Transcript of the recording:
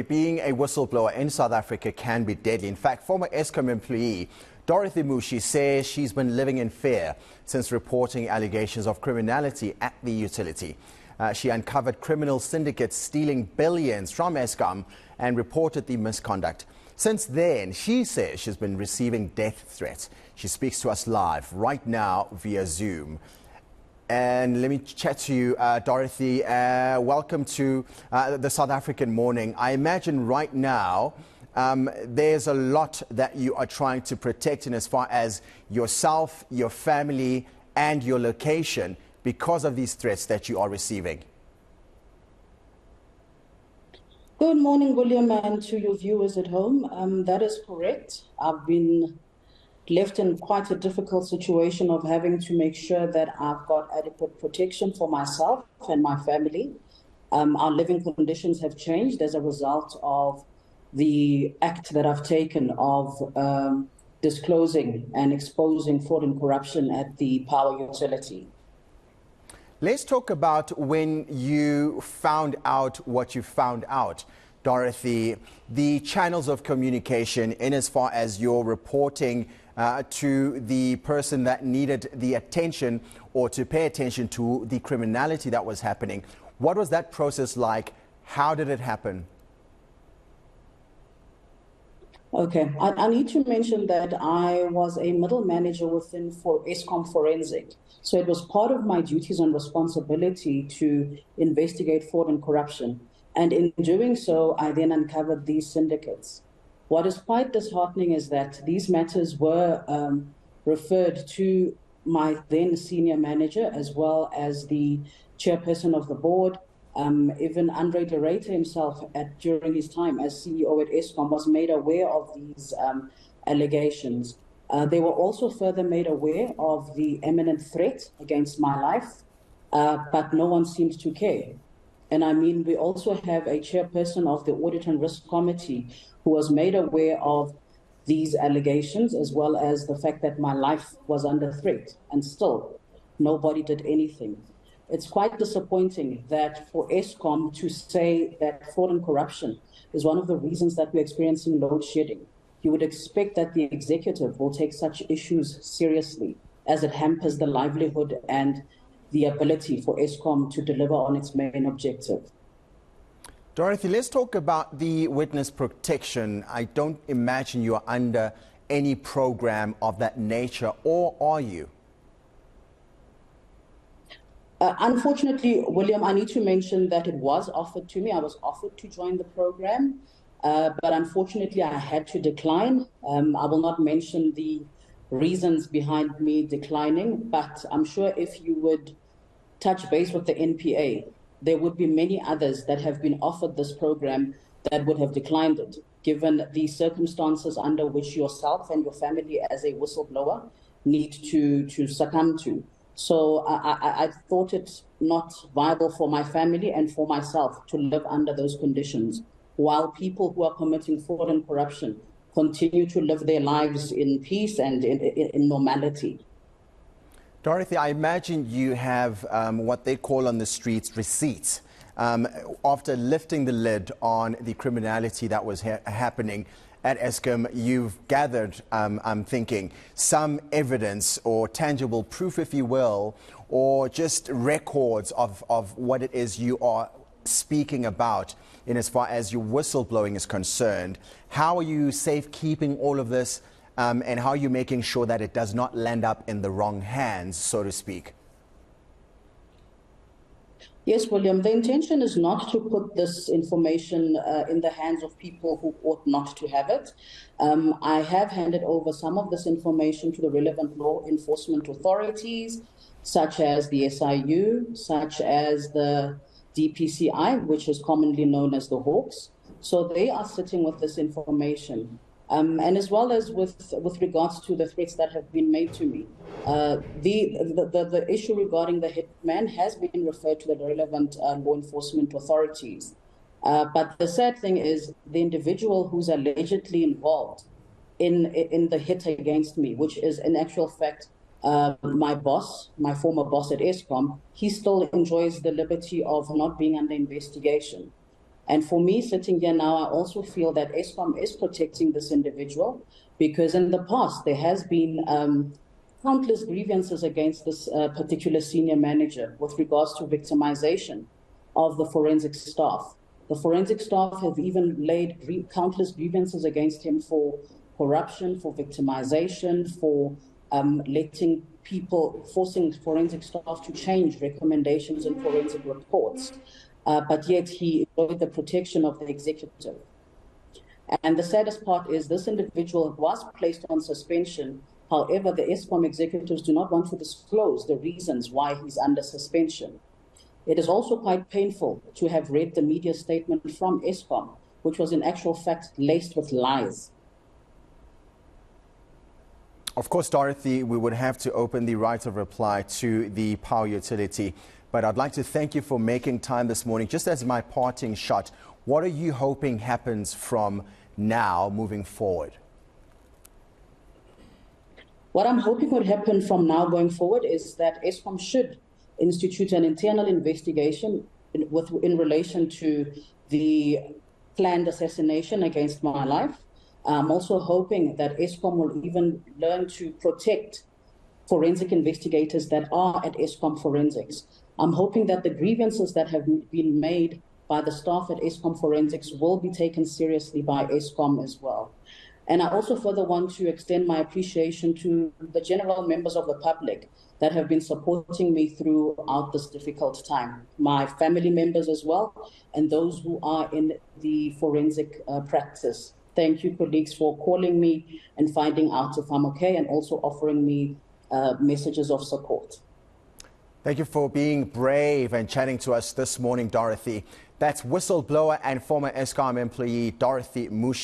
Being a whistleblower in South Africa can be deadly. In fact, former Eskom employee Dorothy Mmushi says she's been living in fear since reporting allegations of criminality at the utility. She uncovered criminal syndicates stealing billions from Eskom and reported the misconduct. Since then, she says she's been receiving death threats. She speaks to us live right now via Zoom. And let me chat to you, Dorothy. Welcome to the South African morning. I imagine right now there's a lot that you are trying to protect in as far as yourself, your family, and your location because of these threats that you are receiving. Good morning, William, and to your viewers at home. That is correct. I've been left in quite a difficult situation of having to make sure that I've got adequate protection for myself and my family. Our living conditions have changed as a result of the act that I've taken of disclosing and exposing fraud and corruption at the power utility. Let's talk about when you found out what you found out, Dorothy, the channels of communication in as far as your reporting to the person that needed the attention or to pay attention to the criminality that was happening. What was that process like? How did it happen? Okay, I need to mention that I was a middle manager within Eskom Forensic. So it was part of my duties and responsibility to investigate fraud and corruption. And in doing so, I then uncovered these syndicates. What is quite disheartening is that these matters were referred to my then senior manager as well as the chairperson of the board. Even Andre de Ruyter himself, during his time as CEO at Eskom, was made aware of these allegations. They were also further made aware of the imminent threat against my life, but no one seems to care. And I mean, we also have a chairperson of the Audit and Risk Committee who was made aware of these allegations, as well as the fact that my life was under threat, and still nobody did anything. It's quite disappointing that for Eskom to say that fraud and corruption is one of the reasons that we're experiencing load shedding. You would expect that the executive will take such issues seriously, as it hampers the livelihood and the ability for Eskom to deliver on its main objective. Dorothy, let's talk about the witness protection. I don't imagine you are under any program of that nature, or are you? Unfortunately, William, I need to mention that it was offered to me. I was offered to join the program, but unfortunately I had to decline. I will not mention the reasons behind me declining, but I'm sure if you would touch base with the NPA, there would be many others that have been offered this program that would have declined it, given the circumstances under which yourself and your family as a whistleblower need to succumb to. So I thought it not viable for my family and for myself to live under those conditions, while people who are committing fraud and corruption continue to live their lives in peace and in normality. Dorothy, I imagine you have what they call on the streets receipts. After lifting the lid on the criminality that was happening at Eskom, you've gathered, I'm thinking, some evidence or tangible proof, if you will, or just records of what it is you are speaking about in as far as your whistleblowing is concerned. How are you safekeeping all of this, and how are you making sure that it does not land up in the wrong hands, so to speak? Yes, William, the intention is not to put this information in the hands of people who ought not to have it. I have handed over some of this information to the relevant law enforcement authorities, such as the SIU, such as the DPCI, which is commonly known as the Hawks. So they are sitting with this information. And as well as with regards to the threats that have been made to me. The issue regarding the hitman has been referred to the relevant law enforcement authorities. But the sad thing is the individual who's allegedly involved in the hit against me, which is in actual fact my boss, my former boss at Eskom, he still enjoys the liberty of not being under investigation. And for me, sitting here now, I also feel that Eskom is protecting this individual because in the past there has been countless grievances against this particular senior manager with regards to victimization of the forensic staff. The forensic staff have even laid countless grievances against him for corruption, for victimization, for forcing forensic staff to change recommendations in forensic reports. But yet he enjoyed the protection of the executive. And the saddest part is this individual was placed on suspension. However, the Eskom executives do not want to disclose the reasons why he's under suspension. It is also quite painful to have read the media statement from Eskom, which was in actual fact laced with lies. Of course, Dorothy, we would have to open the right of reply to the power utility. But I'd like to thank you for making time this morning. Just as my parting shot, what are you hoping happens from now moving forward? What I'm hoping would happen from now going forward is that Eskom should institute an internal investigation in relation to the planned assassination against my life. I'm also hoping that Eskom will even learn to protect forensic investigators that are at Eskom Forensics. I'm hoping that the grievances that have been made by the staff at Eskom Forensics will be taken seriously by Eskom as well. And I also further want to extend my appreciation to the general members of the public that have been supporting me throughout this difficult time. My family members as well, and those who are in the forensic practice. Thank you, colleagues, for calling me and finding out if I'm okay and also offering me messages of support. Thank you for being brave and chatting to us this morning, Dorothy. That's whistleblower and former Eskom employee Dorothy Mmushi.